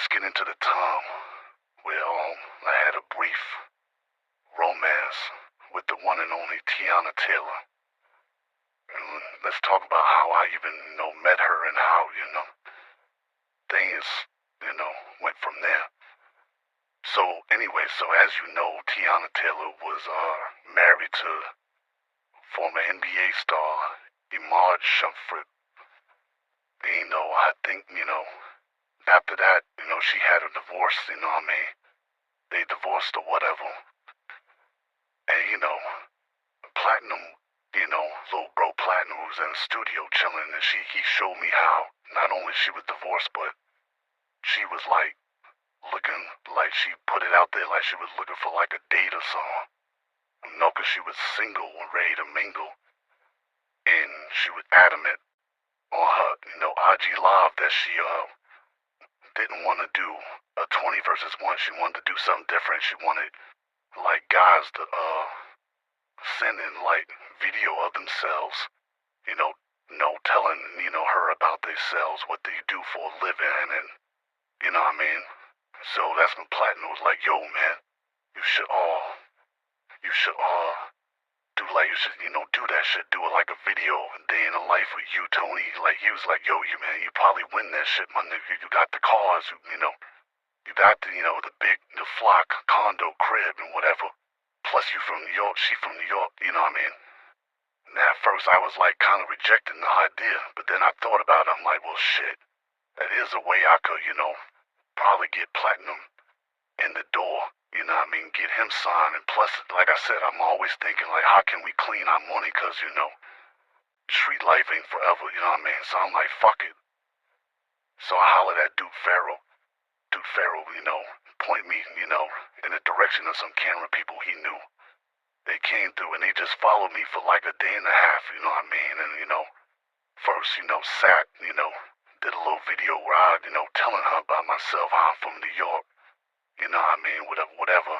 let's get into the time where I had a brief romance with the one and only Tiana Taylor. And let's talk about how I even, met her and how, things, went from there. So anyway, as you know, Tiana Taylor was married to former NBA star Imaj Shumpert. I think, after that, she had a divorce, they divorced or whatever. And, Platinum, little bro Platinum was in the studio chilling, and he showed me how not only she was divorced, but she was like looking like she put it out there like she was looking for like a date or something. 'Cause she was single and ready to mingle. And she was adamant on her, IG Live that she didn't want to do a 20 versus 1. She wanted to do something different. She wanted like guys to send in like video of themselves, telling, her about themselves, what they do for a living, and you know what I mean? So that's when Platinum was like, yo man, you should do like, you should, do that shit, do it like a video, a day in the life with you, Tony. Like, he was like, yo, you probably win that shit, my nigga. You got the cars, you got the, the flock, condo, crib, and whatever. Plus you from New York, she from New York, you know what I mean? And at first I was like kind of rejecting the idea, but then I thought about it, I'm like, well shit, that is a way I could, probably get Platinum in the door, get him signed. And plus, like I said, I'm always thinking like, how can we clean our money? Cause, street life ain't forever, you know what I mean? So I'm like, fuck it. So I hollered at Duke Farrell. Duke Farrell, point me, in the direction of some camera people he knew. They came through and they just followed me for like a day and a half, you know what I mean? And, first, sat, did a little video where I, telling her about myself, how I'm from New York, you know what I mean, whatever.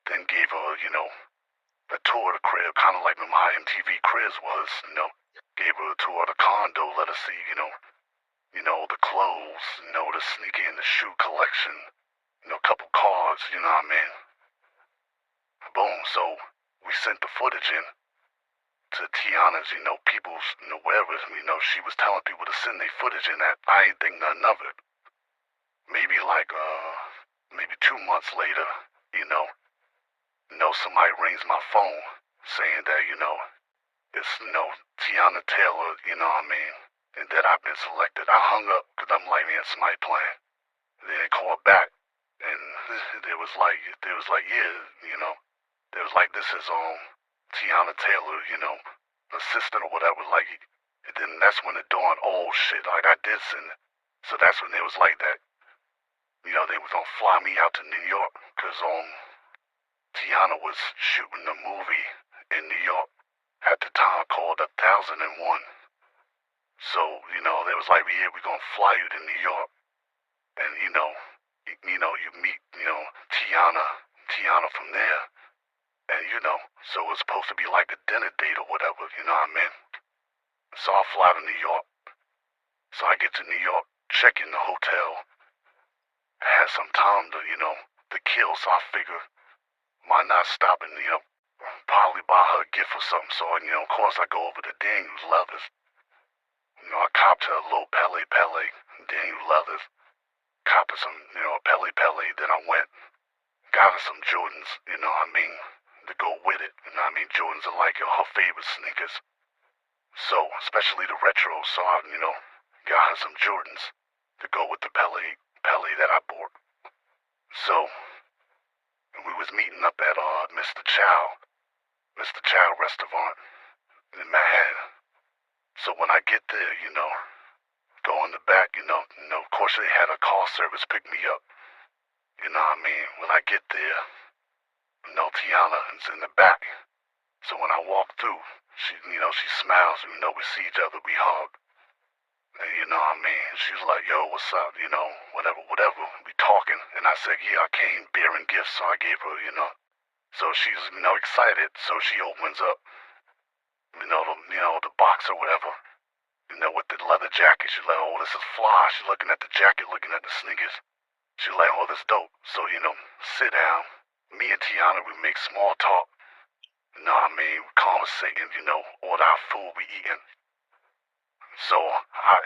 Then gave her, a tour of the crib, kind of like my MTV Cribs was, gave her a tour of the condo, let her see, the clothes, the sneaker and the shoe collection, a couple cars, you know what I mean? Boom, so we sent the footage in to Tiana's, people's, wherever, she was telling people to send their footage in that. I ain't think nothing of it. Maybe like, maybe 2 months later, somebody rings my phone saying that, it's, Tiana Taylor, you know what I mean, and that I've been selected. I hung up because I'm like, man, somebody playing. Then they called back, and there was like, yeah, there was like, this is, Tiana Taylor, assistant or whatever, like, and then that's when it dawned, oh shit, like I did send it. So that's when it was like that, they was gonna fly me out to New York, cause, Tiana was shooting a movie in New York at the time called 1001. So, they was like, yeah, we're gonna fly you to New York, and, you meet, Tiana from there, and, so it was supposed to be like a dinner date or whatever, you know what I mean? So I fly to New York. So I get to New York, check in the hotel, had some time to, to kill, so I figure, why not stop and, probably buy her a gift or something. So, of course I go over to Daniel's Leathers. I copped her a little Pele, Daniel Leathers, copped her some, Pele, then I went, got her some Jordans, to go with it, Jordans are like her favorite sneakers. So, especially the retro, so I, got her some Jordans to go with the Pele that I bought. So, we was meeting up at Mr. Chow restaurant in Manhattan. So when I get there, go in the back, of course they had a car service pick me up. You know what I mean? When I get there, Tiana is in the back. So when I walk through, she smiles, we see each other, we hug. And you know what I mean? She's like, yo, what's up? Whatever. We talking. And I said, yeah, I came bearing gifts, so I gave her, So she's, excited. So she opens up, the box or whatever, with the leather jacket. She's like, oh, this is fly. She's looking at the jacket, looking at the sneakers. She's like, oh, that's dope. So, sit down. Me and Tiana, we make small talk. You know what I mean? Conversating, order our food we eating. So, I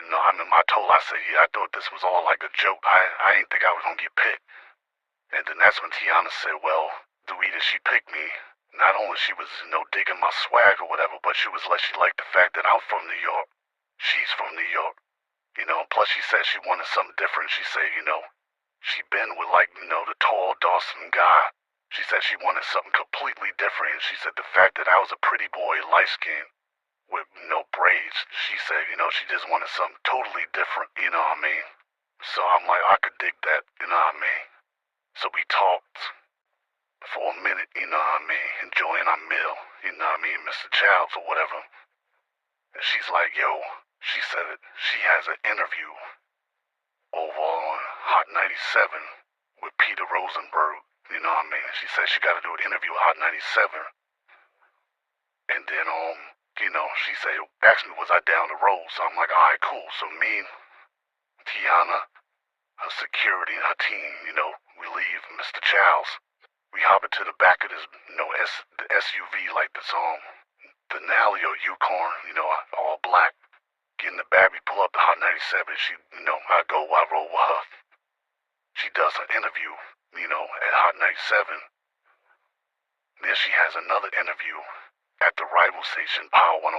told her, I said, yeah, I thought this was all like a joke. I didn't think I was gonna get picked. And then that's when Tiana said, well, the reason she picked me, not only she was, digging my swag or whatever, but she liked the fact that I'm from New York. She's from New York. Plus she said she wanted something different. She said, she been with the tall Dawson guy. She said she wanted something completely different. And she said the fact that I was a pretty boy, light skinned, with no braids, she said, she just wanted something totally different, you know what I mean? So I'm like, I could dig that, you know what I mean? So we talked for a minute, you know what I mean? Enjoying our meal, you know what I mean? Mr. Childs or whatever. And she's like, yo, she said it, she has an interview over on Hot 97 with Peter Rosenberg, you know what I mean? She said she got to do an interview with Hot 97. And then, she said, asked me was I down the road. So I'm like, all right, cool. So me, Tiana, her security, and her team, we leave Mr. Childs. We hop into the back of this, the SUV like this, Denali or Yukon, all black. Get in the back, we pull up the Hot 97. She, I roll with her. She does an interview, at Hot 97. Then she has another interview at the rival station, Power 105,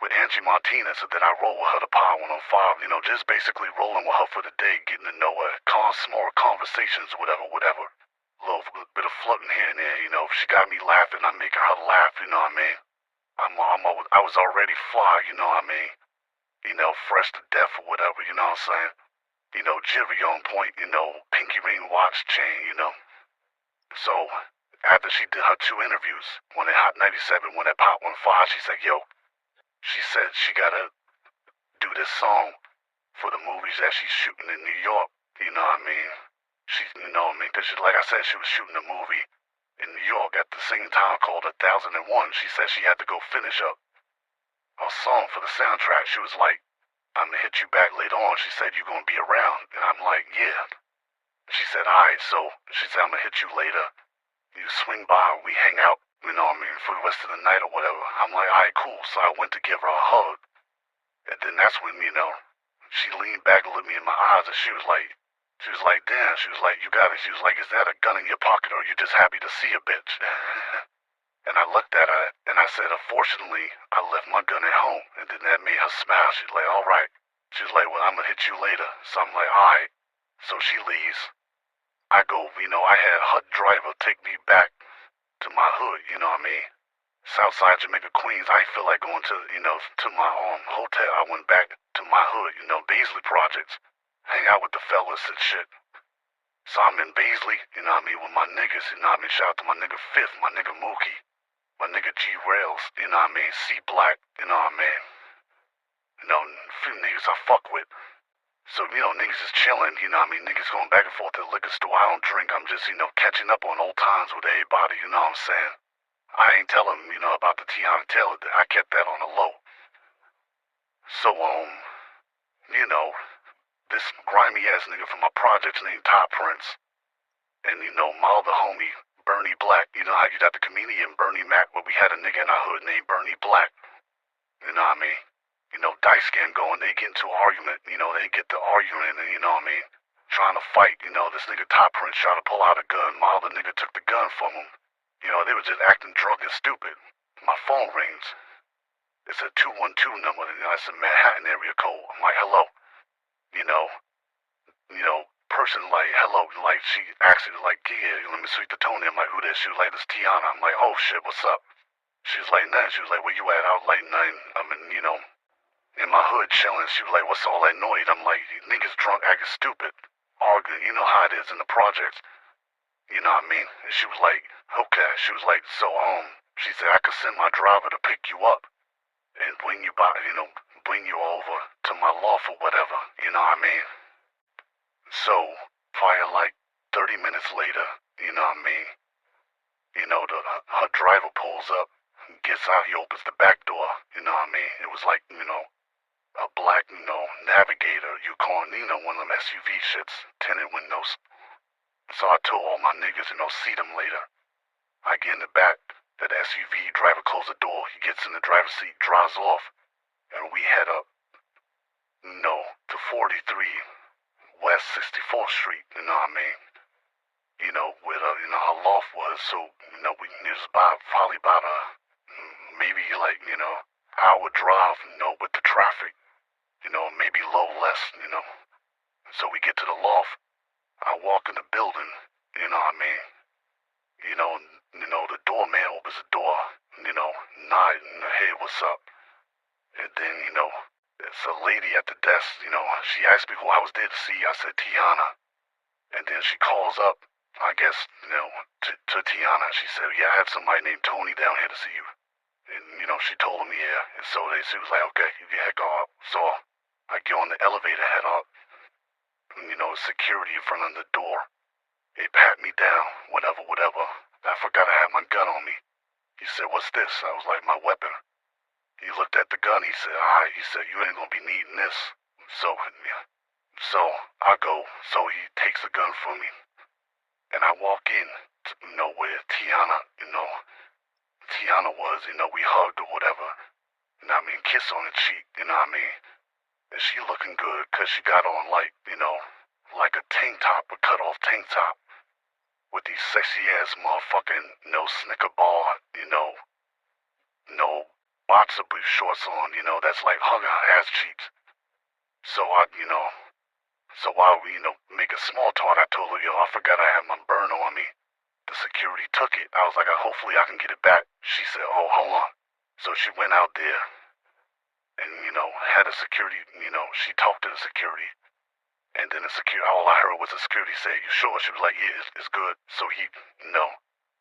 with Angie Martinez. So then I roll with her to Power 105, just basically rolling with her for the day, getting to know her, small conversations, whatever. A little bit of flirting here and there, If she got me laughing, I'm making her laugh, you know what I mean? I was already fly, you know what I mean? Fresh to death or whatever, you know what I'm saying? Jivvy on point, pinky ring watch chain, So, after she did her 2 interviews, one at Hot 97, one at Pop 15, she said, yo, she said she gotta do this song for the movies that she's shooting in New York, you know what I mean? Because like I said, she was shooting a movie in New York at the same time called 1001. She said she had to go finish up a song for the soundtrack. She was like, I'm gonna hit you back later on. She said, you gonna be around? And I'm like, yeah. She said, alright, so she said, I'm gonna hit you later. You swing by, we hang out, you know what I mean, for the rest of the night or whatever. I'm like, alright, cool. So I went to give her a hug. And then that's when, she leaned back and looked me in my eyes and she was like, damn, she was like, you got it. She was like, is that a gun in your pocket or are you just happy to see a bitch? And I looked at her and I said, unfortunately, I left my gun at home. And then that made her smile. She's like, all right. She was like, well, I'm going to hit you later. So I'm like, all right. So she leaves. I go, I had her driver take me back to my hood, you know what I mean? Southside Jamaica, Queens. I didn't feel like going to, to my hotel. I went back to my hood, Baisley Projects. Hang out with the fellas and shit. So I'm in Baisley, you know what I mean, with my niggas, you know what I mean? Shout out to my nigga Fifth, my nigga Mookie, my nigga G Rails, you know what I mean? C Black, you know what I mean? A few niggas I fuck with. So, niggas is chilling, you know what I mean? Niggas going back and forth to the liquor store. I don't drink. I'm just, catching up on old times with everybody, you know what I'm saying? I ain't telling them, about the Tiana Taylor. I kept that on the low. So, this grimy ass nigga from my projects named Top Prince. And, my other homie, Bernie Black. You know how you got the comedian Bernie Mac, where we had a nigga in our hood named Bernie Black. You know what I mean? Dice game going, they get into an argument, they get to arguing and, you know what I mean? Trying to fight, this nigga Top Prince trying to pull out a gun. My other nigga took the gun from him. They were just acting drunk and stupid. My phone rings. It's a 212 number, it's a Manhattan area code. I'm like, hello. Person like, hello, like, she actually like, yeah, let me speak to Tony. I'm like, who this? She was like, this Tiana. I'm like, oh shit, what's up? She was like, nothing. She was like, where you at? I was like, nothing. I'm in my hood chilling. She was like, what's all that noise? I'm like, niggas drunk acting stupid, arguing. You know how it is in the projects. You know what I mean? And she was like, okay. She was like, so, she said, I could send my driver to pick you up and bring you by, bring you over to my loft or whatever. You know what I mean? So, probably like 30 minutes later, you know what I mean? Her driver pulls up, gets out, he opens the back door, you know what I mean? It was like, a black, Navigator, Yukon, one of them SUV shits, tinted windows. So I told all my niggas, see them later. I get in the back, that SUV driver closes the door, he gets in the driver's seat, drives off, and we head up, to 43 West 64th Street, you know what I mean? Where her loft was, so, we was probably about maybe like, hour drive, with the traffic, maybe a little less, So we get to the loft, I walk in the building, you know what I mean? The doorman opens the door, nod in her head, what's up? And then, there's a lady at the desk, she asked me who I was there to see. I said, Tiana. And then she calls up, I guess, to Tiana. She said, yeah, I have somebody named Tony down here to see you. And, she told him, yeah. And so she was like, okay, you can head up. So I get on the elevator, head up. And, security in front of the door. They pat me down, whatever. I forgot I had my gun on me. He said, what's this? I was like, my weapon. He looked at the gun, he said, all right, he said, you ain't gonna be needing this. So I go, so he takes the gun from me. And I walk in, where Tiana, Tiana was, we hugged or whatever. Kiss on the cheek, And she looking good, cause she got on like a tank top, a cut off tank top. With these sexy ass motherfucking, snicker bar, boxer brief shorts on, that's like hugging her ass cheeks. So while we, make a small talk, I told her, I forgot I had my burner on me. The security took it. I was like, hopefully I can get it back. She said, oh, hold on. So she went out there and, had a security, she talked to the security. And then all I heard was the security say, you sure? She was like, yeah, it's good. So he,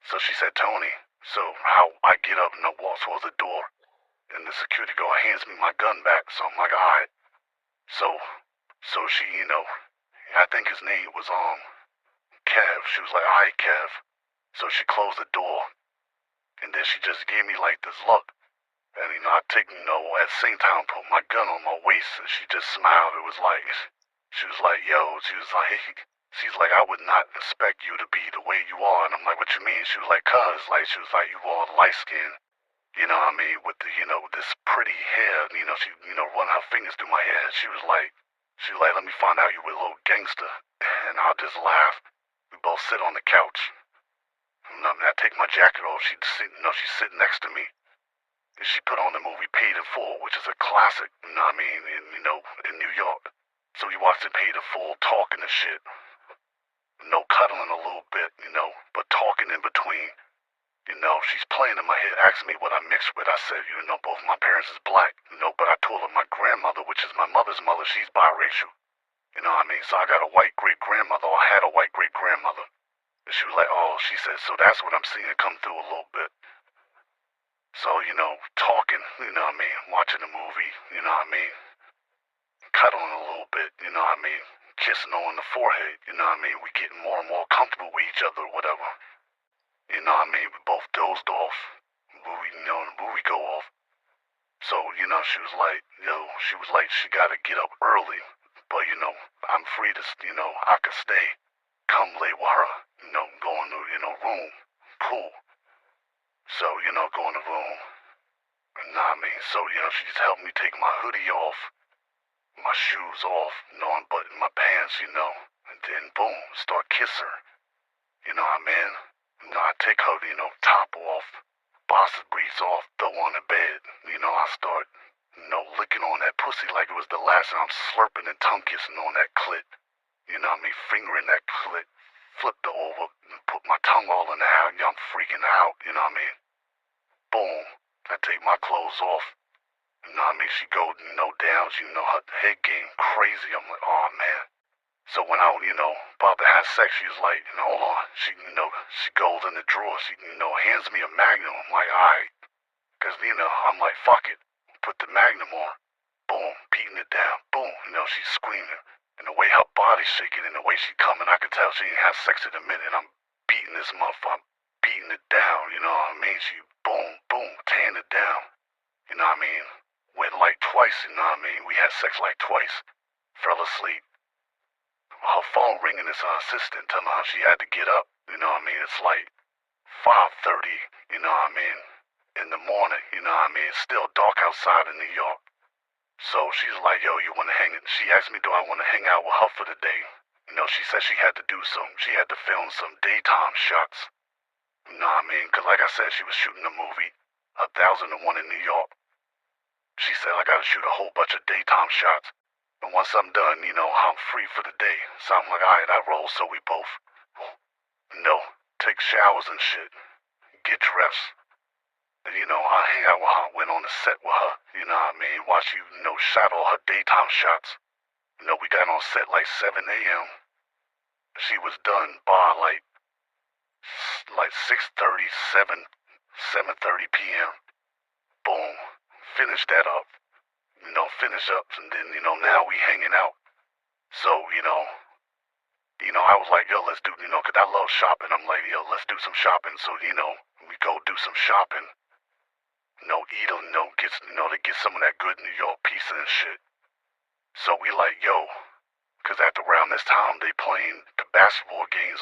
So she said, Tony. So how I get up and I walk towards the door. And the security guard hands me my gun back. So I'm like, all right. So she, I think his name was, Kev. She was like, all right, Kev. So she closed the door. And then she just gave me like this look. And, I take, at the same time, put my gun on my waist. And she just smiled. It was like, she was like, yo, she's like, I would not expect you to be the way you are. And I'm like, what you mean? She was like, she was like, you all light skin. With the, this pretty hair, she, run her fingers through my hair. She was like, let me find out you were a little gangster. And I'll just laugh. We both sit on the couch. I take my jacket off. She's sitting next to me. And she put on the movie Paid in Full, which is a classic, in New York. So we watched it Paid in Full, talking and shit. Cuddling a little bit, but talking in between. She's playing in my head, asking me what I mixed with. I said, both my parents is black, but I told her my grandmother, which is my mother's mother, she's biracial. So I got a white great-grandmother, or I had a white great-grandmother. And she was like, oh, she said, so that's what I'm seeing come through a little bit. So, talking, watching the movie, cuddling a little bit, kissing on the forehead, we getting more and more comfortable with each other or whatever. We both dozed off. The movie go off. So, she was like, she gotta get up early. But, I'm free to, I could stay. Come lay with her, go in the, room. Cool. So, go in the room. So, she just helped me take my hoodie off, my shoes off, unbutton my pants, and then boom, start kissing her. I take her, top off, boxer briefs off, throw on the bed. I start, licking on that pussy like it was the last time. I'm slurping and tongue kissing on that clit. Fingering that clit, flipped her over, and put my tongue all in the air. I'm freaking out, Boom, I take my clothes off. She go, down, her head game crazy. I'm like, oh man. So when I, about to have sex, she was like, hold on. She, she goes in the drawer. She, hands me a Magnum. I'm like, all right. Because, I'm like, fuck it. Put the Magnum on. Boom, beating it down. Boom, she's screaming. And the way her body's shaking and the way she coming, I could tell she ain't had sex in a minute. I'm beating this motherfucker. I'm beating it down, She, boom, boom, tearing it down. went like twice, you know what I mean? We had sex like twice. Fell asleep. Her phone ringing is her assistant telling her she had to get up, you know what I mean? It's like 5:30, you know what I mean? In the morning, you know what I mean? It's still dark outside in New York. So she's like, yo, you wanna hang it? She asked me, do I wanna hang out with her for the day? You know, she said she had to she had to film some daytime shots. You know what I mean? Cause like I said, she was shooting a movie, 1001 in New York. She said I gotta shoot a whole bunch of daytime shots. And once I'm done, you know, I'm free for the day. So I'm like, alright, I roll, so we both, you know, take showers and shit, get dressed. And, you know, I hang out with her, went on the set with her, you know what I mean, while she, you know, shot all her daytime shots. You know, we got on set like 7 a.m. She was done by like 6:30, 7:30 p.m. Boom. Finish that up. You know, finish up, and then, you know, now we hanging out. So, you know, I was like, yo, let's do, you know, 'cause I love shopping. I'm like, yo, let's do some shopping. So, you know, we go do some shopping. You know, eat, you know, to get some of that good New York pizza and shit. So we like, yo, 'cause after around this time, they playing the basketball games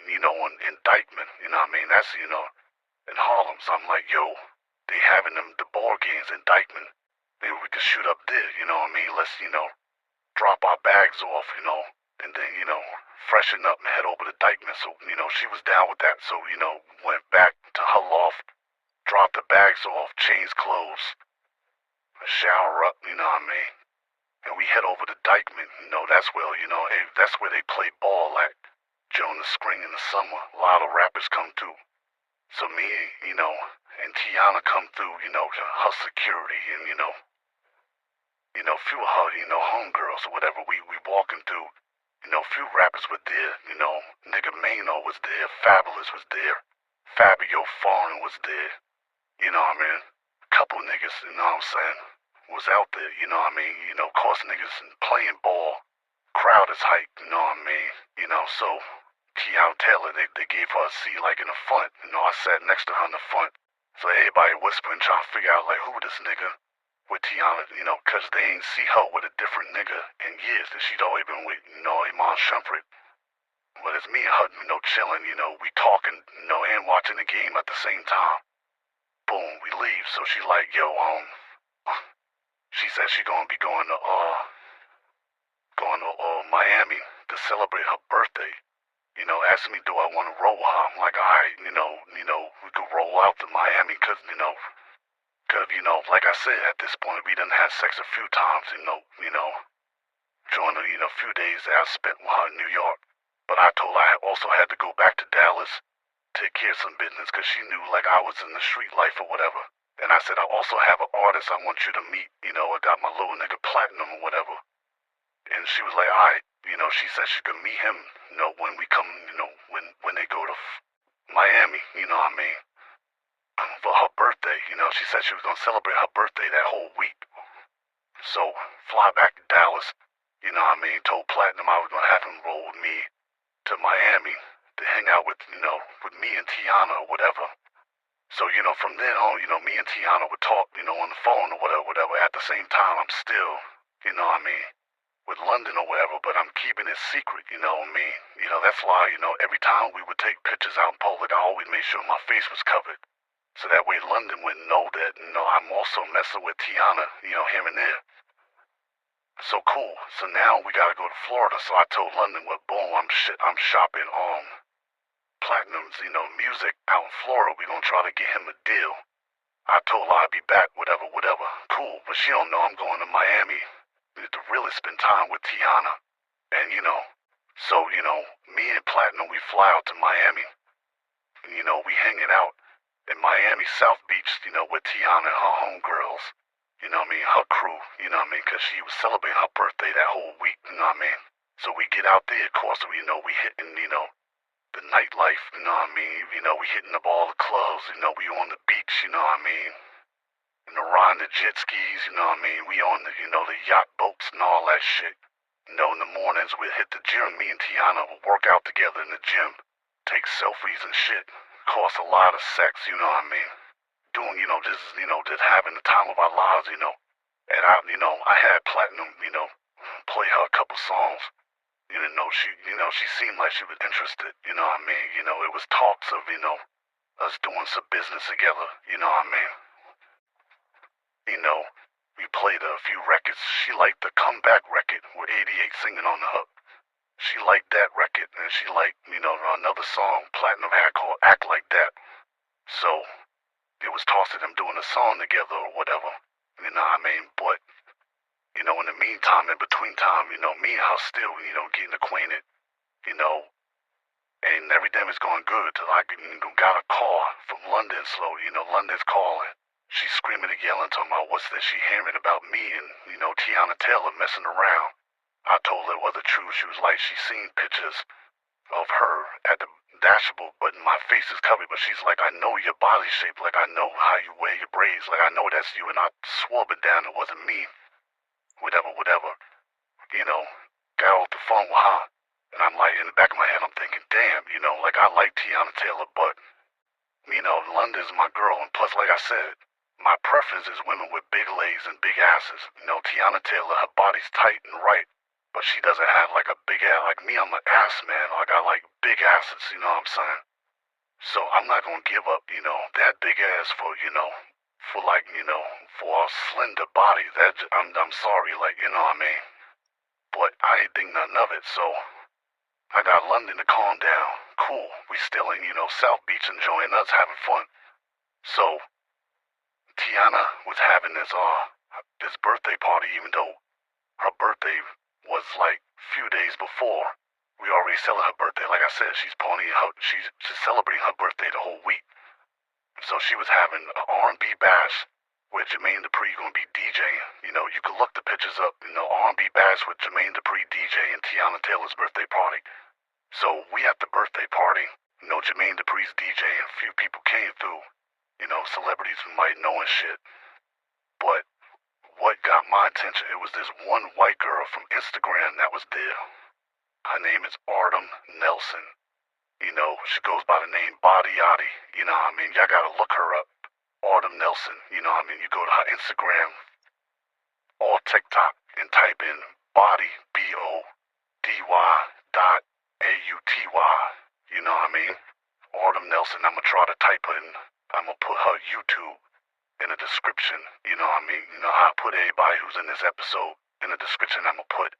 you know, on Indictment. You know what I mean? That's, you know, in Harlem. So I'm like, yo, they having the ball games Indictment. Maybe we could shoot up there, you know what I mean? Let's, you know, drop our bags off, you know, and then, you know, freshen up and head over to Dykeman. So, you know, she was down with that. So, you know, went back to her loft, dropped the bags off, changed clothes, shower up, you know what I mean? And we head over to Dykeman, you know, that's where, you know, that's where they play ball at. During the spring and the summer, a lot of rappers come through. So me, you know, and Tiana come through, you know, her security and, you know, few of her, you know, homegirls or whatever, we walking through, you know, few rappers were there, you know, nigga Mano was there, Fabulous was there, Fabio Foreign was there, you know what I mean? Couple niggas, you know what I'm saying, was out there, you know what I mean? You know, of course niggas playing ball, crowd is hyped, you know what I mean? You know, so Tiana Taylor, they gave her a seat like in the front, you know, I sat next to her in the front, so everybody whispering, trying to figure out like who this nigga with Tiana, you know, 'cause they ain't see her with a different nigga in years that she'd always been with, you know, Iman Shumpert. But it's me and her, you know, chilling, you know, we talking, you know, and watching the game at the same time. Boom, we leave, so she like, yo, she said she gonna be going to Miami to celebrate her birthday. You know, asking me do I want to roll with her. I'm like, alright, you know, we could roll out to Miami 'cause, you know, like I said, at this point, we done had sex a few times, you know, during the, you know, few days that I spent with her in New York. But I told her I also had to go back to Dallas, take care of some business, 'cause she knew, like, I was in the street life or whatever. And I said, I also have an artist I want you to meet, you know, I got my little nigga Platinum or whatever. And she was like, alright, you know, she said she could meet him, you know, when we come, you know, when they go to Miami, you know what I mean? For her birthday, you know, she said she was gonna celebrate her birthday that whole week. So, fly back to Dallas, you know what I mean, told Platinum I was gonna have him roll with me to Miami to hang out with, you know, with me and Tiana or whatever. So, you know, from then on, you know, me and Tiana would talk, you know, on the phone or whatever. At the same time, I'm still, you know what I mean, with London or whatever, but I'm keeping it secret, you know what I mean? You know, that's why, you know, every time we would take pictures out in public, I always made sure my face was covered. So that way London wouldn't know that, you know, I'm also messing with Tiana, you know, here and there. So cool. So now we gotta go to Florida. So I told London, well, boom, I'm shopping on Platinum's, you know, music out in Florida. We gonna try to get him a deal. I told her I'd be back, whatever. Cool, but she don't know I'm going to Miami to really spend time with Tiana. And, you know, so, you know, me and Platinum, we fly out to Miami. And, you know, we hanging out in Miami, South Beach, you know, with Tiana and her homegirls, you know what I mean, her crew, you know what I mean, 'cause she was celebrating her birthday that whole week, you know what I mean. So we get out there, of course, you know, we hitting, you know, the nightlife, you know what I mean, you know, we hitting up all the clubs, you know, we on the beach, you know what I mean, you know, riding the jet skis, you know what I mean, we on the, you know, the yacht boats and all that shit. You know, in the mornings we'd hit the gym, me and Tiana would work out together in the gym, take selfies and shit. Cost a lot of sex, you know what I mean? doing, just having the time of our lives, And I had Platinum, play her a couple songs. She seemed like she was interested, you know what I mean? It was talks of, us doing some business together, you know what I mean? We played a few records. She liked the comeback record with 88 singing on the hook. She liked that record, and she liked, another song Platinum had called Act Like That. So, it was talks of them doing a song together or whatever, you know what I mean? But, in the meantime, in between time, me and her still, getting acquainted, and everything was going good till I got a call from London slowly, London's calling. She's screaming and yelling, talking about what's this she hearing about me and, Tiana Taylor messing around. I told her it wasn't true. She was like, she seen pictures of her at the dashboard, but my face is covered. But she's like, I know your body shape, like I know how you wear your braids, like I know that's you. And I swore it down, it wasn't me. Whatever. Got off the phone with her. And I'm like, in the back of my head, I'm thinking, damn, like I like Tiana Taylor, but, London's my girl. And plus, like I said, my preference is women with big legs and big asses. Tiana Taylor, her body's tight and right, but she doesn't have like a big ass. Like me, I'm an ass man. Like I like big asses, you know what I'm saying? So I'm not gonna give up, that big ass for, for a slender body. I'm sorry, like, you know what I mean? But I ain't think nothing of it, so I got London to calm down. Cool, we still in, South Beach enjoying us, having fun. So, Tiana was having this birthday party, even though her birthday was like a few days before. We already celebrated her birthday. Like I said, she's celebrating her birthday the whole week. So she was having an R&B bash with Jermaine Dupri gonna be DJing. You can look the pictures up, R&B bash with Jermaine Dupri DJ and Tiana Taylor's birthday party. So we at the birthday party, Jermaine Dupri's DJ and a few people came through, celebrities we might know and shit. But what got my attention, it was this one white girl from Instagram that was there. Her name is Autumn Nelson. She goes by the name Body Yachty. You know what I mean? Y'all gotta look her up. Autumn Nelson. You know what I mean? You go to her Instagram or TikTok and type in Body, BODY .AUTY. You know what I mean? Autumn Nelson. I'm gonna try to type her in. I'm gonna put her YouTube in the description. You know what I mean? How I put everybody who's in this episode in the description. I'm gonna put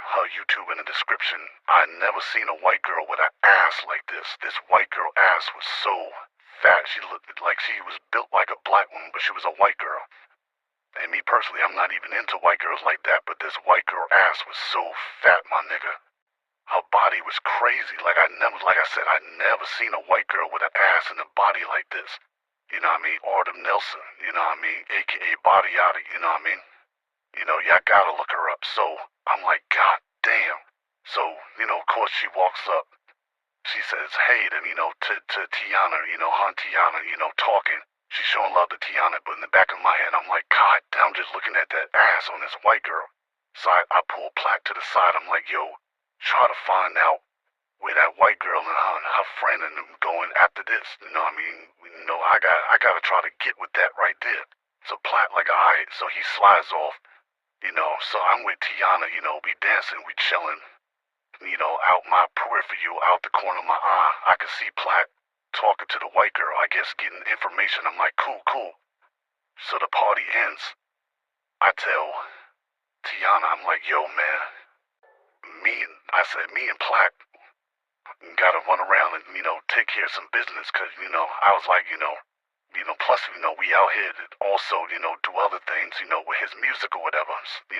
her YouTube in the description. I never seen a white girl with an ass like this. This white girl ass was so fat. She looked like she was built like a black woman, but she was a white girl. And me personally, I'm not even into white girls like that, but this white girl ass was so fat, my nigga. Her body was crazy. Like I said, I never seen a white girl with an ass and a body like this. You know what I mean? Autumn Nelson, you know what I mean? AKA Body Yachty, you know what I mean? Y'all gotta look her up. So, I'm like, God damn. So, of course she walks up. She says, hey, then, to Tiana, her and Tiana, talking. She's showing love to Tiana, but in the back of my head, I'm like, God damn, I'm just looking at that ass on this white girl. So I pull Plaque to the side. I'm like, yo, try to find out where that white girl and her friend and them going after this. You know what I mean? I gotta try to get with that right there. So Plaque like, alright, so he slides off. So I'm with Tiana, we dancing, we chilling, out my peripheral, out the corner of my eye. I can see Plaque talking to the white girl, I guess getting information. I'm like, cool. So the party ends. I tell Tiana, I'm like, yo, man, me and Plaque gotta run around and, take care of some business, cause, I was like, plus, we out here to also, do other things, with his music or whatever. We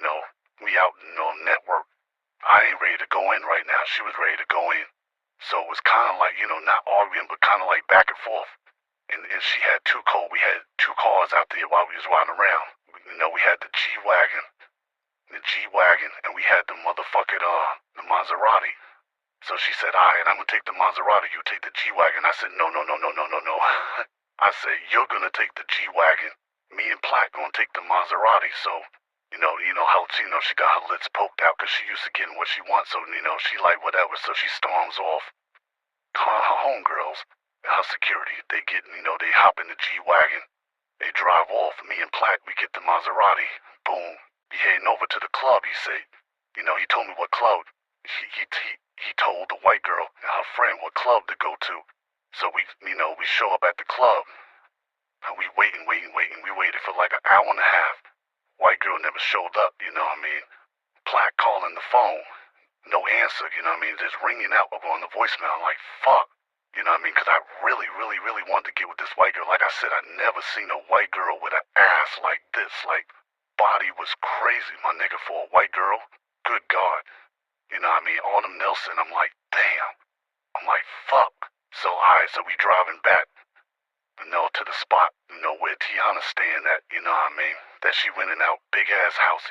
out, network. I ain't ready to go in right now. She was ready to go in. So it was kind of like, not arguing, but kind of like back and forth. And she had we had two cars out there while we was riding around. We had the G-Wagon, and we had the motherfucking, the Maserati. So she said, alright, I'm gonna take the Maserati, you take the G-Wagon. I said, no. I said, you're gonna take the G-Wagon. Me and Plaque gonna take the Maserati. So, how, she got her lips poked out because she used to getting what she wants. So, she like whatever. So she storms off her homegirls. Our security, they get, they hop in the G-Wagon. They drive off. Me and Platt, we get the Maserati. Boom. He heading over to the club, he said. He told me what club. He told the white girl and her friend what club to go to. So we show up at the club. And we waiting. We waited for like an hour and a half. White girl never showed up, Platt calling the phone. No answer, just ringing out on the voicemail. I'm like, fuck. Because I really, really, really wanted to get with this white girl. Like I said, I never seen a white girl with an ass like this. Like, body was crazy, my nigga, for a white girl. Good God. Autumn Nelson, I'm like, damn. I'm like, fuck. So, alright, so we driving back, to the spot, where Tiana's staying at, that she renting out, big ass house,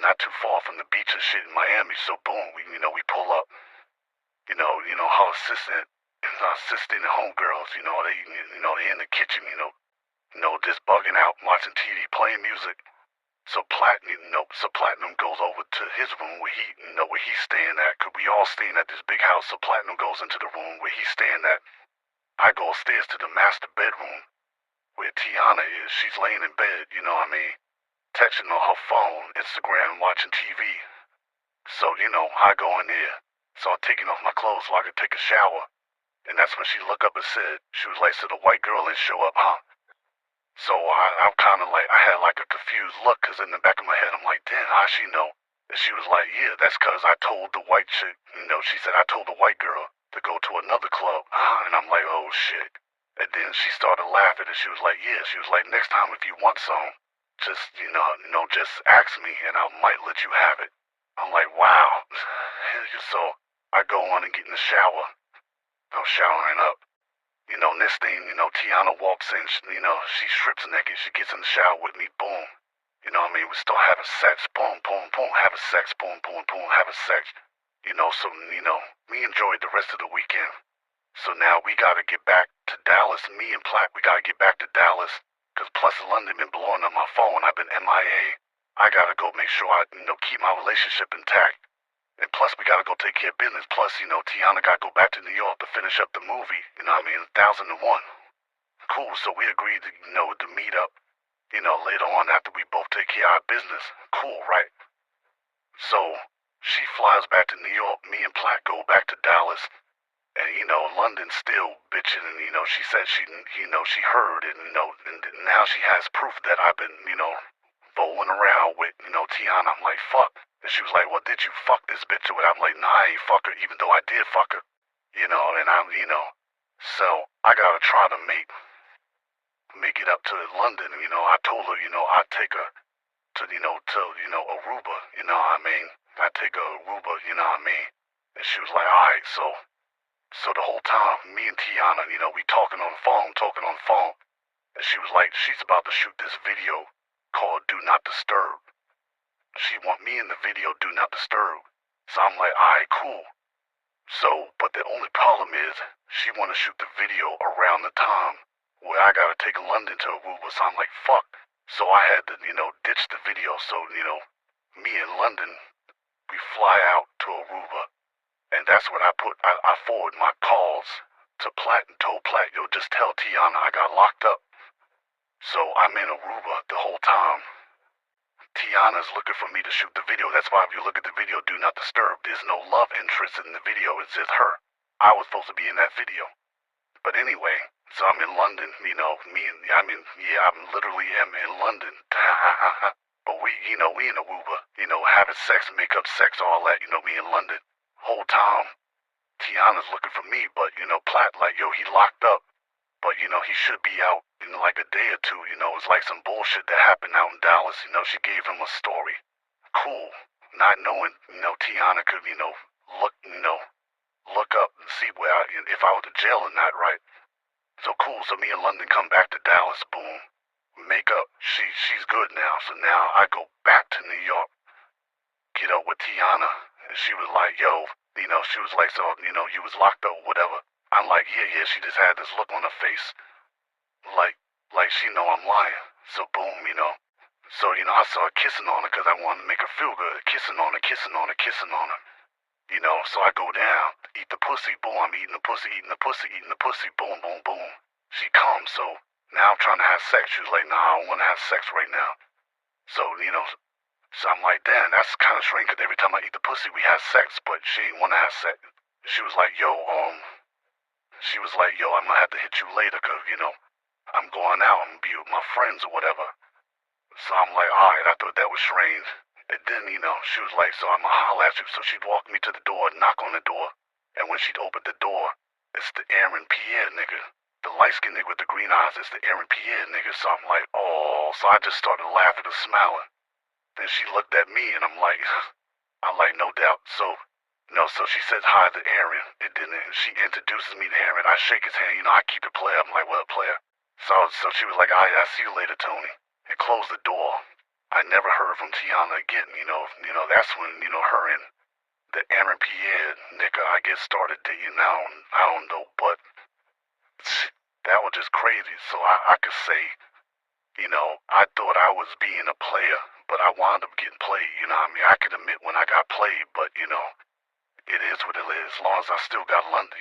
not too far from the beach and shit in Miami. So boom, we pull up, her assistant and homegirls, they in the kitchen, just bugging out, watching TV, playing music. So Platinum goes over to his room where he's staying at, 'cause we all staying at this big house. So Platinum goes into the room where he's staying at. I go upstairs to the master bedroom where Tiana is. She's laying in bed, texting on her phone, Instagram, watching TV. So, I go in there, start taking off my clothes so I could take a shower. And that's when she looked up and said, she was like, so the white girl didn't show up, huh? So I'm kind of like, I had like a confused look, 'cause in the back of my head, I'm like, damn, how'd she know? And she was like, yeah, that's 'cause I told the white chick, she said, I told the white girl to go to another club. And I'm like, oh shit. And then she started laughing and she was like, yeah, she was like, next time if you want some, just, just ask me and I might let you have it. I'm like, wow. So I go on and get in the shower. I'm showering up. Next thing, Tiana walks in, she strips naked, she gets in the shower with me, boom. We start having sex, boom, boom, boom, having sex, boom, boom, boom, having sex. So, we enjoyed the rest of the weekend. So now we gotta get back to Dallas. Me and Platt, we gotta get back to Dallas. 'Cause plus London been blowing up my phone. I've been MIA. I gotta go make sure I, keep my relationship intact. And plus we gotta go take care of business. Plus, Tiana gotta go back to New York to finish up the movie. 1001. Cool, so we agreed to, to meet up, later on after we both take care of our business. Cool, right? So, she flies back to New York. Me and Platt go back to Dallas. And, London's still bitching, and, she said she heard, and, and now she has proof that I've been, bowling around with, Tiana. I'm like, fuck. And she was like, well, did you fuck this bitch or what? I'm like, nah, I ain't fuck her, even though I did fuck her. And I'm, so I gotta try to make it up to London. I told her, I'd take her to, Aruba, I'd take her Aruba, And she was like, alright, so the whole time, me and Tiana, we talking on the phone. And she was like, she's about to shoot this video called Do Not Disturb. She want me in the video, Do Not Disturb. So I'm like, alright, cool. So, but the only problem is, she want to shoot the video around the time where I gotta take London to Aruba. So I'm like, fuck. So I had to, ditch the video. So, me and London, we fly out to Aruba. And that's when I forward my calls to Platt and told Platt, yo, just tell Tiana I got locked up. So I'm in Aruba the whole time. Tiana's looking for me to shoot the video. That's why if you look at the video, Do Not Disturb, there's no love interest in the video. It's just her. I was supposed to be in that video. But anyway, so I'm in London, I'm literally in London. But we in Aruba, having sex, make-up sex, all that, me in London. Whole time, Tiana's looking for me, but, Platt, like, yo, he locked up. But, he should be out in like a day or two, it's like some bullshit that happened out in Dallas, she gave him a story. Cool. Not knowing, Tiana could, look up and see if I went to jail or not, right? So cool, so me and London come back to Dallas, boom. Make up, she's good now, so now I go back to New York, get up with Tiana, and she was like, yo, she was like, so, you was locked up or whatever. I'm like, yeah, she just had this look on her face, like she know I'm lying. So boom, So, I started kissing on her because I wanted to make her feel good. Kissing on her. So I go down. eat the pussy, boom, I'm eating the pussy, eating the pussy, eating the pussy, boom, boom, boom. She comes, so now I'm trying to have sex. She was like, nah, I don't want to have sex right now. So, so I'm like, damn, that's kind of strange, because every time I eat the pussy, we have sex, but she didn't want to have sex. She was like, I'm gonna have to hit you later, because, I'm going out, I'm gonna be with my friends or whatever. So I'm like, alright, I thought that was strange. And then, she was like, so I'm gonna holler at you. So she'd walk me to the door, knock on the door. And when she'd open the door, it's the Aaron Pierre nigga. The light-skinned nigga with the green eyes, it's the Aaron Pierre nigga. So I'm like, oh, so I just started laughing and smiling. Then she looked at me and I'm like, no doubt. So, so she says hi to Aaron. And then she introduces me to Aaron. I shake his hand, I keep it player. I'm like, what, player? So she was like, all right, I'll see you later, Tony. And closed the door. I never heard from Tiana again, that's when, her and the Aaron Pierre nigga, I guess, started dating. I don't know, but that was just crazy. So I could say, I thought I was being a player, but I wound up getting played, I could admit when I got played, but, it is what it is, as long as I still got London,